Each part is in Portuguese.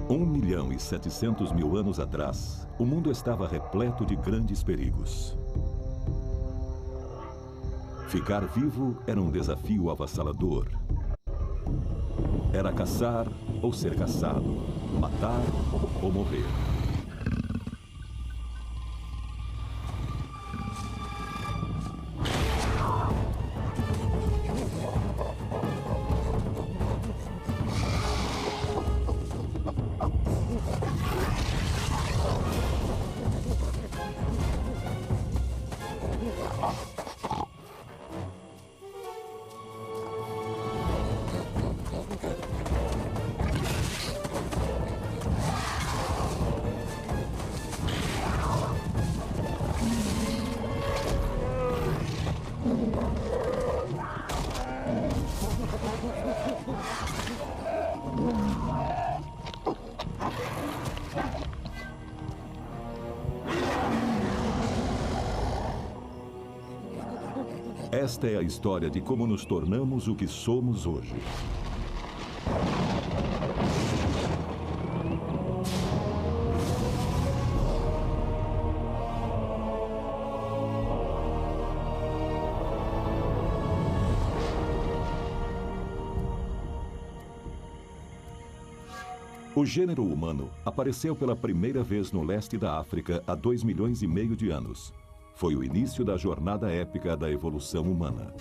1.700.000 anos atrás, o mundo estava repleto de grandes perigos. Ficar vivo era um desafio avassalador. Era caçar ou ser caçado, matar ou morrer. Esta é a história de como nos tornamos o que somos hoje. O gênero humano apareceu pela primeira vez no leste da África há 2,5 milhões de anos. Foi o início da jornada épica da evolução humana.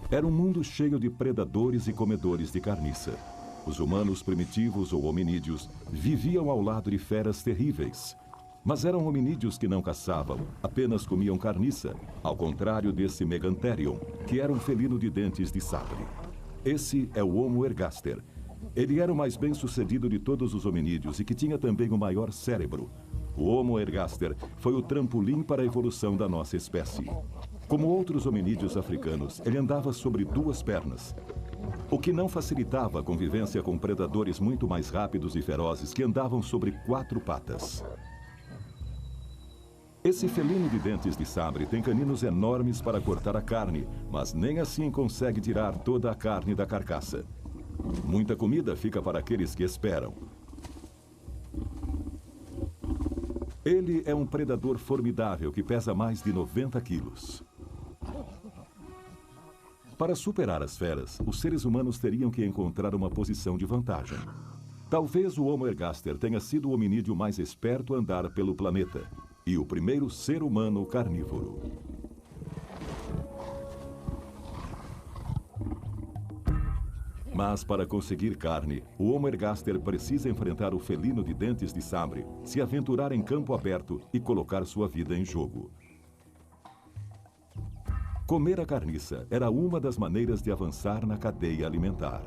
Era um mundo cheio de predadores e comedores de carniça. Os humanos primitivos ou hominídeos viviam ao lado de feras terríveis. Mas eram hominídeos que não caçavam, apenas comiam carniça, ao contrário desse Megantherium, que era um felino de dentes de sabre. Esse é o Homo ergaster. Ele era o mais bem-sucedido de todos os hominídeos e que tinha também o maior cérebro. O Homo ergaster foi o trampolim para a evolução da nossa espécie. Como outros hominídeos africanos, ele andava sobre 2 pernas, o que não facilitava a convivência com predadores muito mais rápidos e ferozes que andavam sobre 4 patas. Esse felino de dentes de sabre tem caninos enormes para cortar a carne, mas nem assim consegue tirar toda a carne da carcaça. Muita comida fica para aqueles que esperam. Ele é um predador formidável que pesa mais de 90 quilos. Para superar as feras, os seres humanos teriam que encontrar uma posição de vantagem. Talvez o Homo ergaster tenha sido o hominídeo mais esperto a andar pelo planeta e o primeiro ser humano carnívoro. Mas para conseguir carne, o Homo ergaster precisa enfrentar o felino de dentes de sabre, se aventurar em campo aberto e colocar sua vida em jogo. Comer a carniça era uma das maneiras de avançar na cadeia alimentar.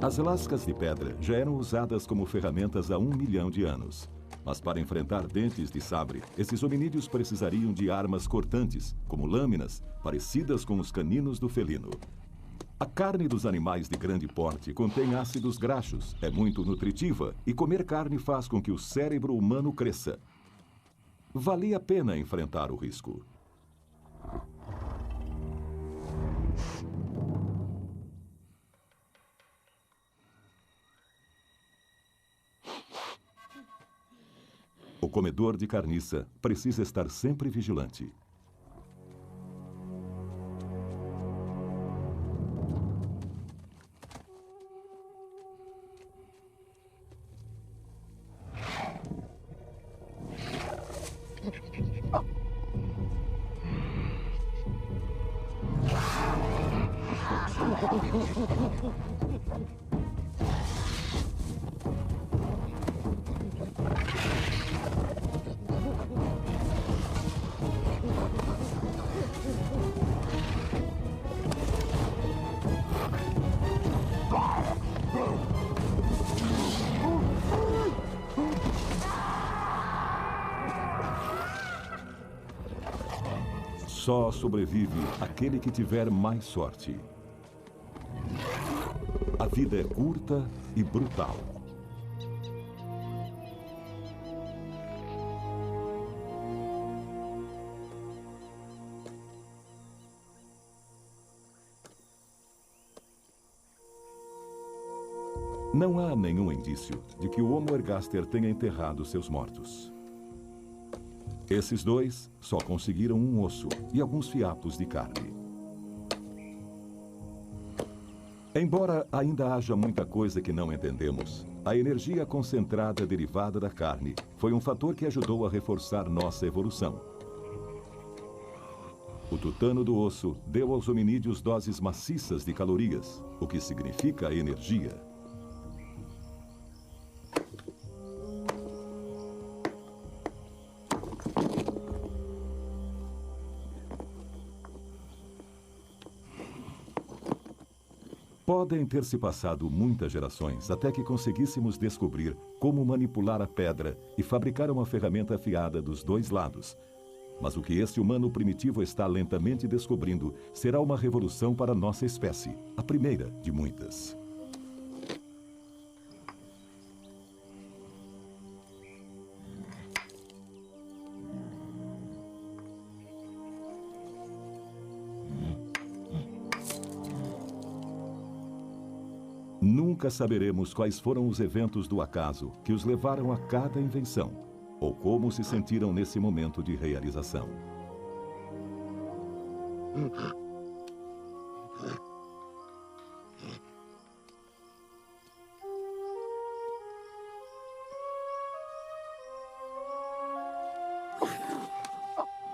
As lascas de pedra já eram usadas como ferramentas há 1 milhão de anos. Mas para enfrentar dentes de sabre, esses hominídeos precisariam de armas cortantes, como lâminas, parecidas com os caninos do felino. A carne dos animais de grande porte contém ácidos graxos, é muito nutritiva e comer carne faz com que o cérebro humano cresça. Valia a pena enfrentar o risco. O comedor de carniça precisa estar sempre vigilante. Só sobrevive aquele que tiver mais sorte. A vida é curta e brutal. Não há nenhum indício de que o Homo ergaster tenha enterrado seus mortos. Esses dois só conseguiram um osso e alguns fiapos de carne. Embora ainda haja muita coisa que não entendemos, a energia concentrada derivada da carne foi um fator que ajudou a reforçar nossa evolução. O tutano do osso deu aos hominídeos doses maciças de calorias, o que significa energia. Podem ter se passado muitas gerações até que conseguíssemos descobrir como manipular a pedra e fabricar uma ferramenta afiada dos dois lados. Mas o que este humano primitivo está lentamente descobrindo será uma revolução para nossa espécie, a primeira de muitas. Nunca saberemos quais foram os eventos do acaso que os levaram a cada invenção, ou como se sentiram nesse momento de realização.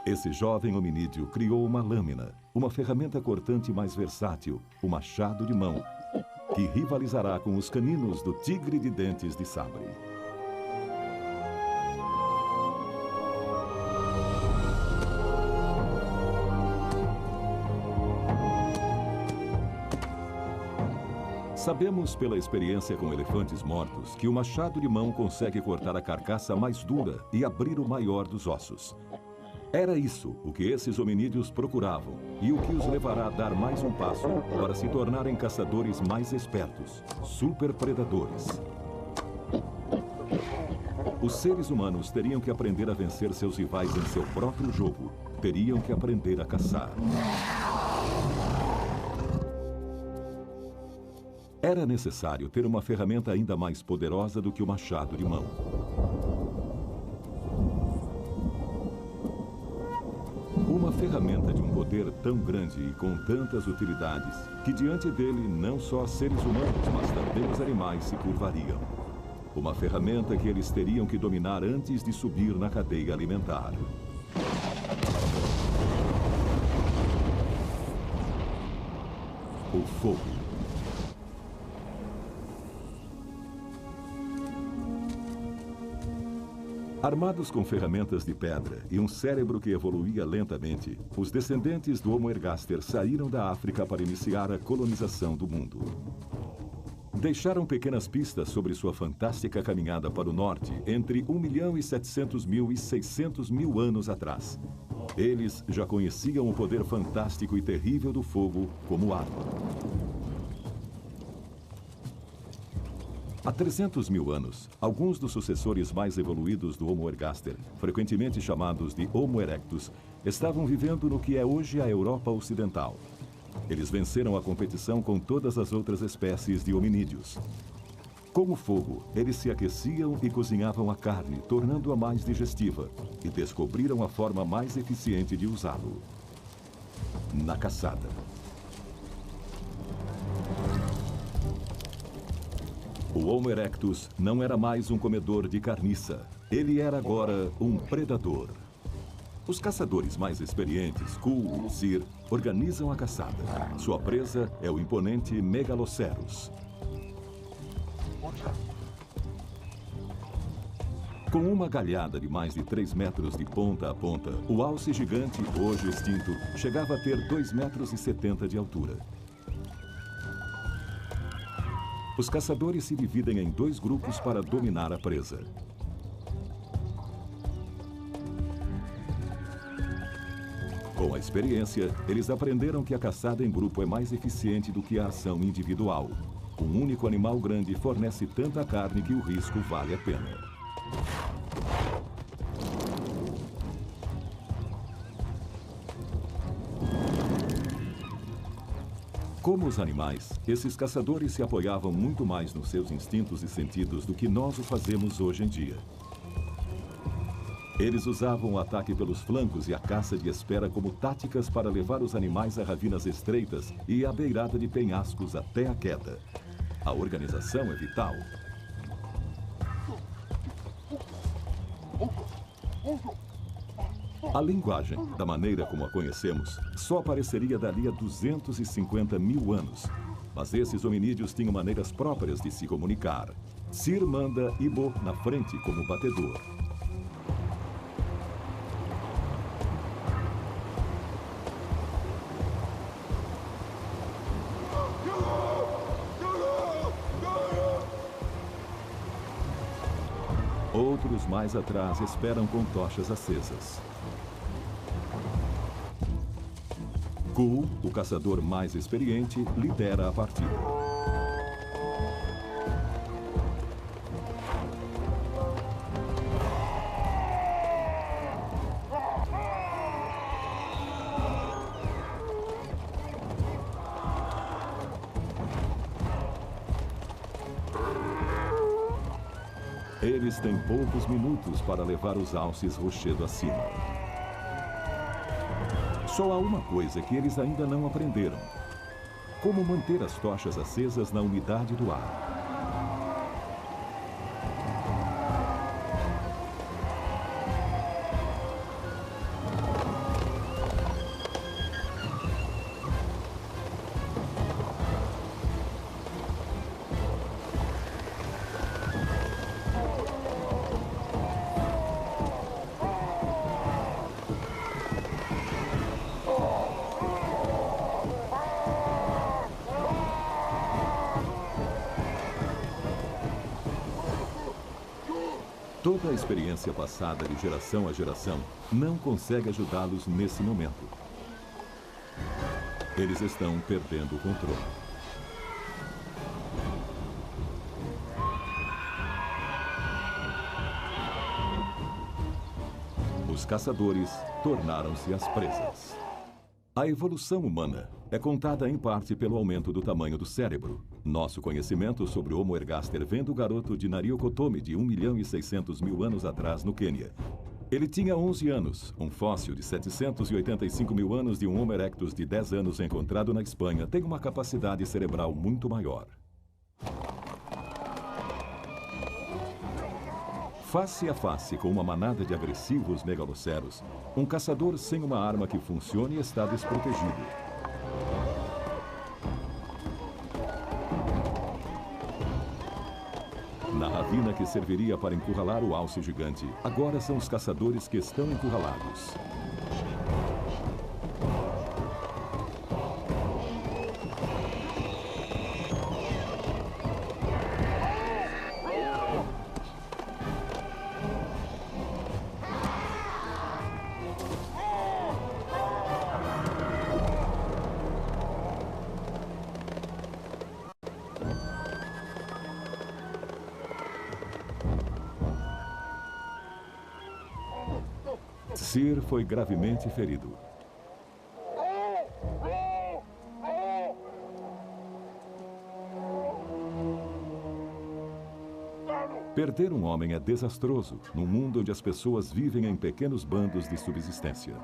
Esse jovem hominídeo criou uma lâmina, uma ferramenta cortante mais versátil, o machado de mão, que rivalizará com os caninos do tigre de dentes de sabre. Sabemos pela experiência com elefantes mortos que o machado de mão consegue cortar a carcaça mais dura e abrir o maior dos ossos. Era isso o que esses hominídeos procuravam e o que os levará a dar mais um passo para se tornarem caçadores mais espertos, superpredadores. Os seres humanos teriam que aprender a vencer seus rivais em seu próprio jogo. Teriam que aprender a caçar. Era necessário ter uma ferramenta ainda mais poderosa do que o machado de mão. Uma ferramenta de um poder tão grande e com tantas utilidades, que diante dele não só seres humanos, mas também os animais se curvariam. Uma ferramenta que eles teriam que dominar antes de subir na cadeia alimentar. O fogo. Armados com ferramentas de pedra e um cérebro que evoluía lentamente, os descendentes do Homo ergaster saíram da África para iniciar a colonização do mundo. Deixaram pequenas pistas sobre sua fantástica caminhada para o norte entre 1.700.000 e 600.000 anos atrás. Eles já conheciam o poder fantástico e terrível do fogo como arma. Há 300.000 anos, alguns dos sucessores mais evoluídos do Homo ergaster, frequentemente chamados de Homo erectus, estavam vivendo no que é hoje a Europa Ocidental. Eles venceram a competição com todas as outras espécies de hominídeos. Com o fogo, eles se aqueciam e cozinhavam a carne, tornando-a mais digestiva, e descobriram a forma mais eficiente de usá-lo: na caçada. O Homo erectus não era mais um comedor de carniça. Ele era agora um predador. Os caçadores mais experientes, Kuhn e Cyr, organizam a caçada. Sua presa é o imponente Megaloceros. Com uma galhada de mais de 3 metros de ponta a ponta, o alce gigante, hoje extinto, chegava a ter 2,70 metros de altura. Os caçadores se dividem em 2 grupos para dominar a presa. Com a experiência, eles aprenderam que a caçada em grupo é mais eficiente do que a ação individual. Um único animal grande fornece tanta carne que o risco vale a pena. Como os animais, esses caçadores se apoiavam muito mais nos seus instintos e sentidos do que nós o fazemos hoje em dia. Eles usavam o ataque pelos flancos e a caça de espera como táticas para levar os animais a ravinas estreitas e à beirada de penhascos até a queda. A organização é vital. A linguagem, da maneira como a conhecemos, só apareceria dali a 250 mil anos. Mas esses hominídeos tinham maneiras próprias de se comunicar. Cyr manda Ibo na frente como batedor. Outros mais atrás esperam com tochas acesas. Kul, o caçador mais experiente, lidera a partida. Eles têm poucos minutos para levar os alces rochedo acima. Só há uma coisa que eles ainda não aprenderam: como manter as tochas acesas na umidade do ar. Toda a experiência passada de geração a geração não consegue ajudá-los nesse momento. Eles estão perdendo o controle. Os caçadores tornaram-se as presas. A evolução humana é contada em parte pelo aumento do tamanho do cérebro. Nosso conhecimento sobre o Homo ergaster vem do garoto de Nariokotome de 1.600.000 anos atrás no Quênia. Ele tinha 11 anos. Um fóssil de 785.000 anos de um Homo erectus de 10 anos encontrado na Espanha tem uma capacidade cerebral muito maior. Face a face com uma manada de agressivos megaloceros, um caçador sem uma arma que funcione está desprotegido. Na ravina que serviria para encurralar o alce gigante, agora são os caçadores que estão encurralados. Cyr foi gravemente ferido. Perder um homem é desastroso, num mundo onde as pessoas vivem em pequenos bandos de subsistência.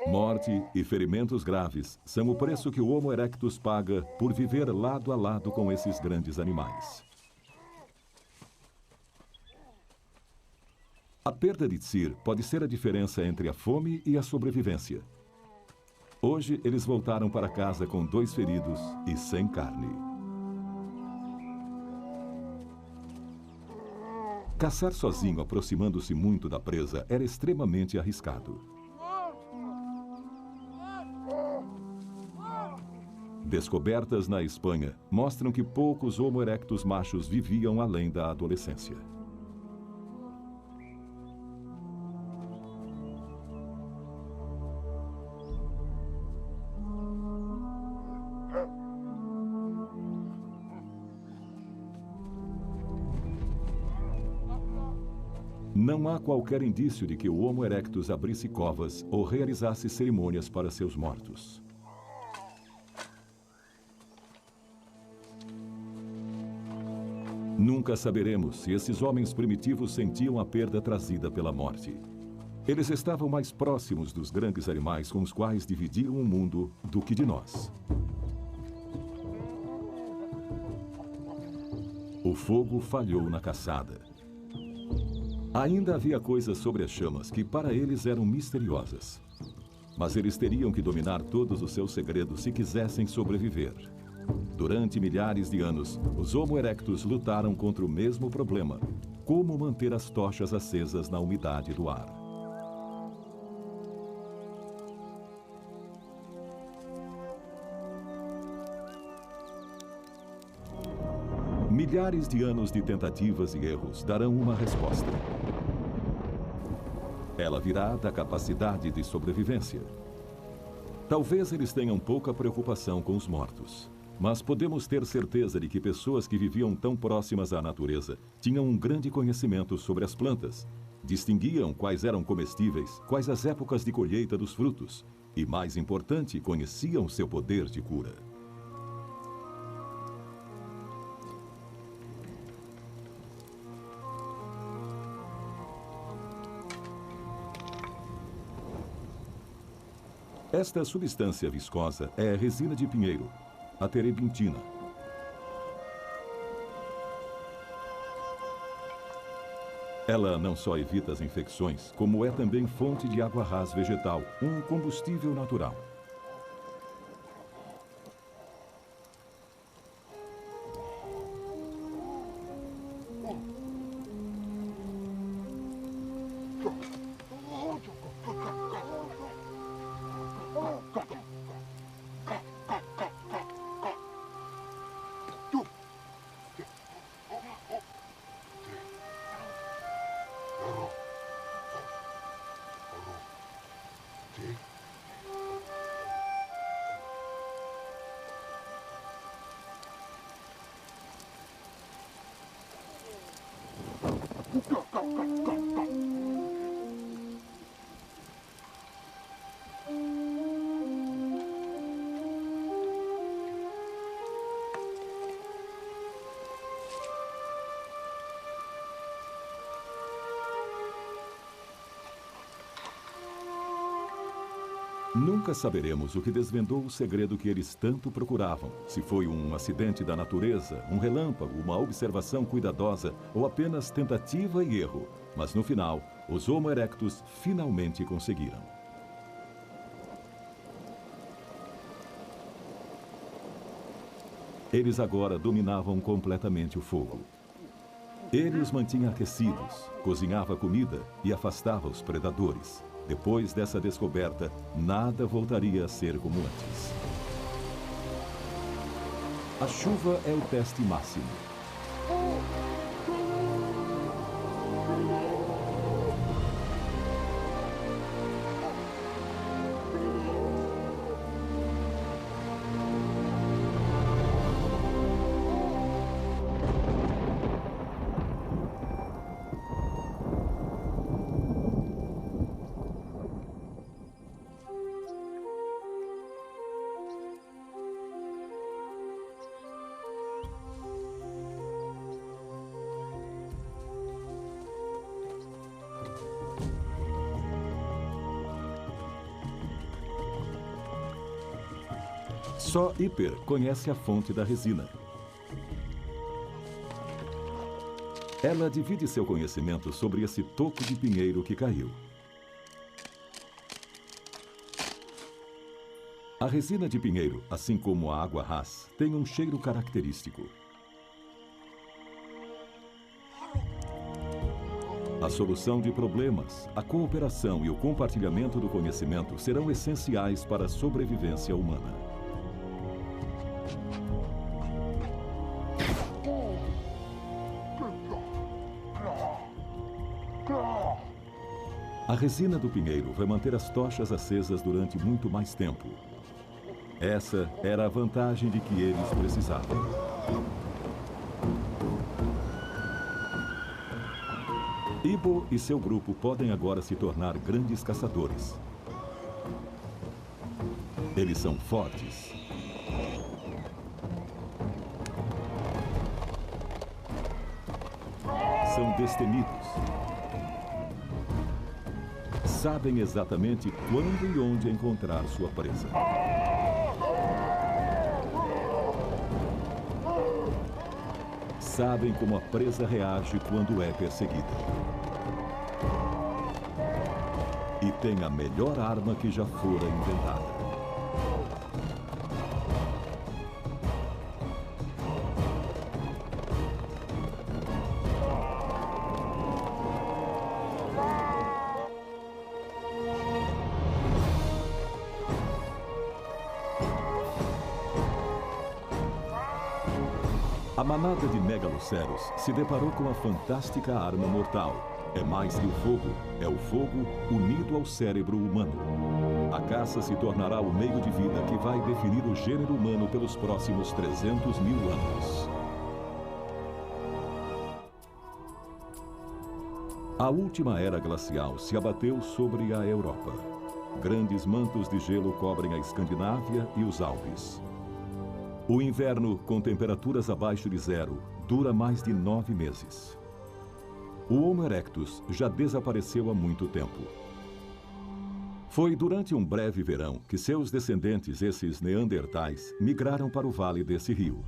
Morte e ferimentos graves são o preço que o Homo erectus paga por viver lado a lado com esses grandes animais. A perda de Cyr pode ser a diferença entre a fome e a sobrevivência. Hoje, eles voltaram para casa com 2 feridos e sem carne. Caçar sozinho, aproximando-se muito da presa, era extremamente arriscado. Descobertas na Espanha mostram que poucos Homo erectus machos viviam além da adolescência. Não há qualquer indício de que o Homo erectus abrisse covas ou realizasse cerimônias para seus mortos. Nunca saberemos se esses homens primitivos sentiam a perda trazida pela morte. Eles estavam mais próximos dos grandes animais com os quais dividiam o mundo do que de nós. O fogo falhou na caçada. Ainda havia coisas sobre as chamas que para eles eram misteriosas. Mas eles teriam que dominar todos os seus segredos se quisessem sobreviver. Durante milhares de anos, os Homo erectus lutaram contra o mesmo problema: como manter as tochas acesas na umidade do ar. Milhares de anos de tentativas e erros darão uma resposta. Ela virá da capacidade de sobrevivência. Talvez eles tenham pouca preocupação com os mortos, mas podemos ter certeza de que pessoas que viviam tão próximas à natureza tinham um grande conhecimento sobre as plantas, distinguiam quais eram comestíveis, quais as épocas de colheita dos frutos e, mais importante, conheciam seu poder de cura. Esta substância viscosa é a resina de pinheiro, a terebintina. Ela não só evita as infecções, como é também fonte de água ras vegetal, um combustível natural. Nunca saberemos o que desvendou o segredo que eles tanto procuravam. Se foi um acidente da natureza, um relâmpago, uma observação cuidadosa ou apenas tentativa e erro. Mas no final, os Homo erectus finalmente conseguiram. Eles agora dominavam completamente o fogo. Ele os mantinha aquecidos, cozinhava comida e afastava os predadores. Depois dessa descoberta, nada voltaria a ser como antes. A chuva é o teste máximo. Só Hiper conhece a fonte da resina. Ela divide seu conhecimento sobre esse toco de pinheiro que caiu. A resina de pinheiro, assim como a água ras, tem um cheiro característico. A solução de problemas, a cooperação e o compartilhamento do conhecimento serão essenciais para a sobrevivência humana. A resina do pinheiro vai manter as tochas acesas durante muito mais tempo. Essa era a vantagem de que eles precisavam. Ibo e seu grupo podem agora se tornar grandes caçadores. Eles são fortes. São destemidos. Sabem exatamente quando e onde encontrar sua presa. Sabem como a presa reage quando é perseguida. E tem a melhor arma que já fora inventada. A manada de megaloceros se deparou com a fantástica arma mortal. É mais que o fogo, é o fogo unido ao cérebro humano. A caça se tornará o meio de vida que vai definir o gênero humano pelos próximos 300 mil anos. A última era glacial se abateu sobre a Europa. Grandes mantos de gelo cobrem a Escandinávia e os Alpes. O inverno, com temperaturas abaixo de zero, dura mais de 9 meses. O Homo erectus já desapareceu há muito tempo. Foi durante um breve verão que seus descendentes, esses neandertais, migraram para o vale desse rio.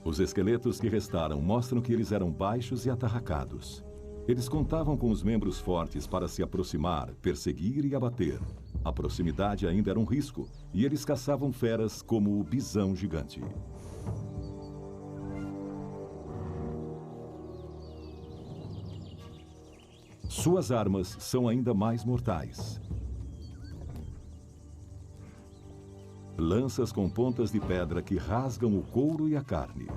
Os esqueletos que restaram mostram que eles eram baixos e atarracados. Eles contavam com os membros fortes para se aproximar, perseguir e abater. A proximidade ainda era um risco, e eles caçavam feras como o bisão gigante. Suas armas são ainda mais mortais. Lanças com pontas de pedra que rasgam o couro e a carne.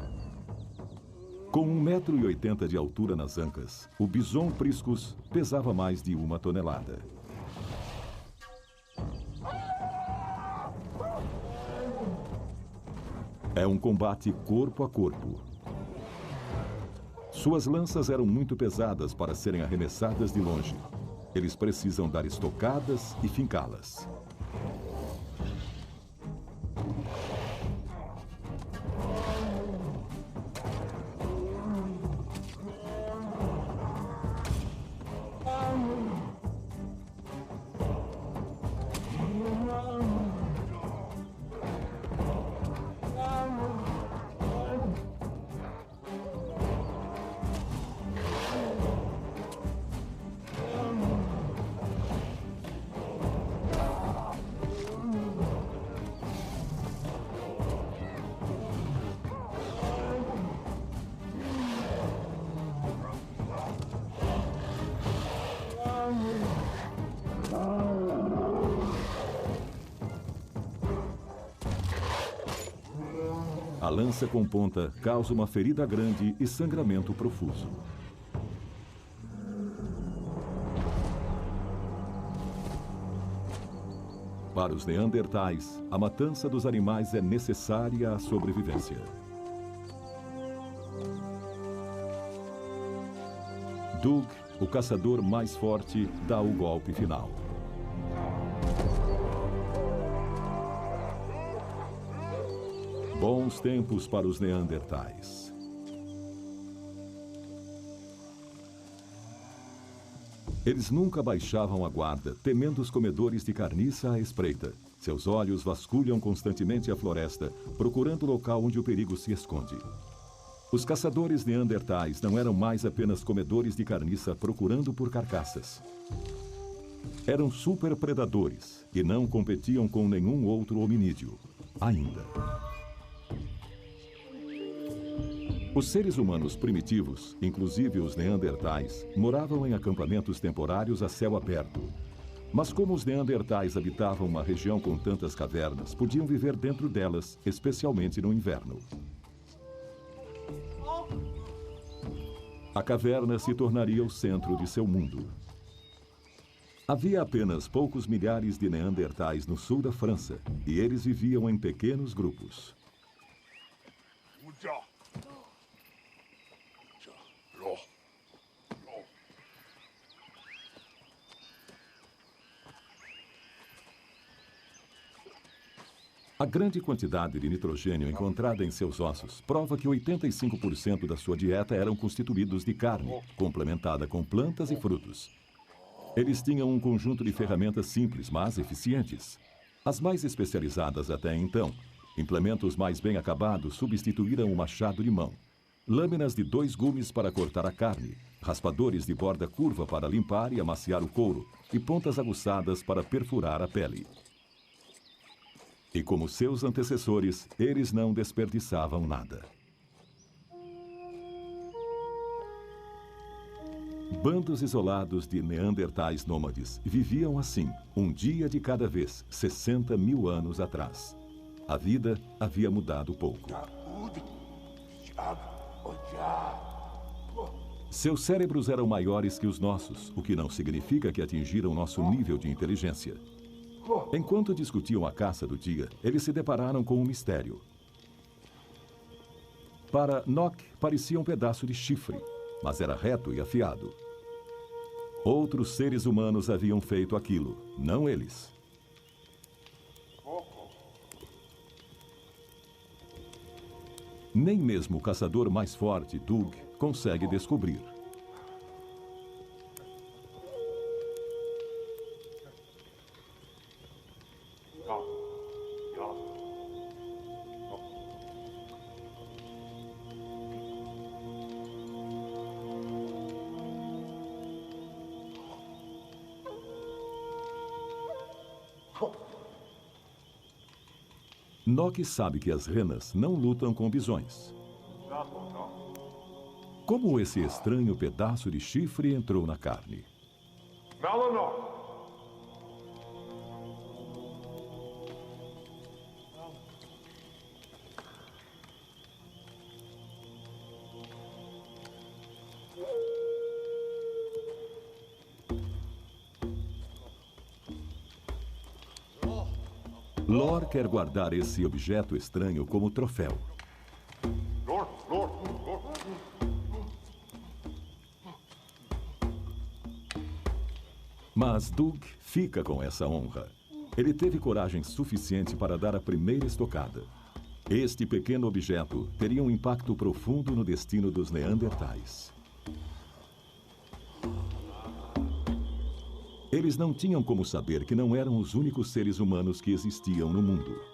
Com 1,80 m de altura nas ancas, o bison priscus pesava mais de 1 tonelada. É um combate corpo a corpo. Suas lanças eram muito pesadas para serem arremessadas de longe. Eles precisam dar estocadas e fincá-las. A lança com ponta causa uma ferida grande e sangramento profuso. Para os neandertais, a matança dos animais é necessária à sobrevivência. Doug, o caçador mais forte, dá o golpe final. Bons tempos para os neandertais. Eles nunca baixavam a guarda, temendo os comedores de carniça à espreita. Seus olhos vasculham constantemente a floresta, procurando o local onde o perigo se esconde. Os caçadores neandertais não eram mais apenas comedores de carniça procurando por carcaças. Eram superpredadores e não competiam com nenhum outro hominídeo, ainda. Os seres humanos primitivos, inclusive os neandertais, moravam em acampamentos temporários a céu aberto. Mas como os neandertais habitavam uma região com tantas cavernas, podiam viver dentro delas, especialmente no inverno. A caverna se tornaria o centro de seu mundo. Havia apenas poucos milhares de neandertais no sul da França, e eles viviam em pequenos grupos. A grande quantidade de nitrogênio encontrada em seus ossos prova que 85% da sua dieta eram constituídos de carne, complementada com plantas e frutos. Eles tinham um conjunto de ferramentas simples, mas eficientes. As mais especializadas até então, implementos mais bem acabados substituíram o machado de mão. Lâminas de 2 gumes para cortar a carne, raspadores de borda curva para limpar e amaciar o couro e pontas aguçadas para perfurar a pele. E como seus antecessores, eles não desperdiçavam nada. Bandos isolados de neandertais nômades viviam assim, um dia de cada vez, 60 mil anos atrás. A vida havia mudado pouco. Seus cérebros eram maiores que os nossos, o que não significa que atingiram nosso nível de inteligência. Enquanto discutiam a caça do dia, eles se depararam com um mistério. Para Nock, parecia um pedaço de chifre, mas era reto e afiado. Outros seres humanos haviam feito aquilo, não eles. Nem mesmo o caçador mais forte, Doug, consegue descobrir. Nock sabe que as renas não lutam com bisões. Como esse estranho pedaço de chifre entrou na carne? Lor quer guardar esse objeto estranho como troféu. Mas Doug fica com essa honra. Ele teve coragem suficiente para dar a primeira estocada. Este pequeno objeto teria um impacto profundo no destino dos neandertais. Eles não tinham como saber que não eram os únicos seres humanos que existiam no mundo.